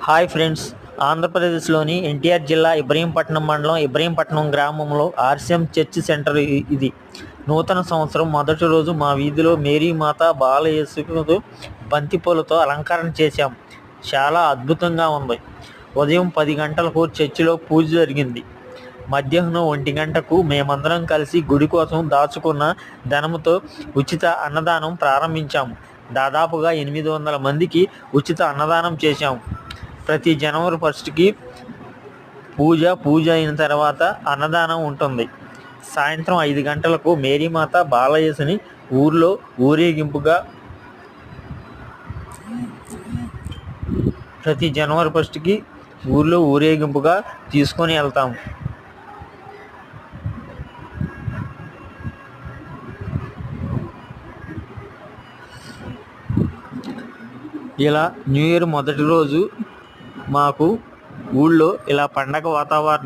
Hi friends, ఆంధ్రప్రదేశ్లోని ఎన్టీఆర్ జిల్లా ఇబ్రహీంపట్నం మండలం ఇబ్రహీంపట్నం గ్రామంలో ఆర్సీఎం చర్చ్ సెంటర్ ఇది. నూతన సంవత్సరం మొదటి రోజు మా వీధిలో మేరీమాత బాలయేసుతో బంతిపూలతో అలంకరణ చేశాం. చాలా అద్భుతంగా ఉంది. ఉదయం 10 గంటలకు చర్చిలో పూజ జరిగింది. మధ్యాహ్నం 1 గంటకు మేమందరం కలిసి గుడి కోసం దాచుకున్న ధనంతో ఉచిత అన్నదానం ప్రారంభించాము. దాదాపుగా 800 మందికి ఉచిత అన్నదానం చేశాము. ప్రతి జనవరి 1కి పూజ అయిన తర్వాత అన్నదానం ఉంటుంది. సాయంత్రం 5 గంటలకు మేరీమాత బాలయేసుని ఊర్లో ఊరేగింపుగా తీసుకొని వెళ్తాము. ఇలా న్యూ ఇయర్ మొదటి రోజు మాకు ఊళ్ళో ఇలా పండగ వాతావరణం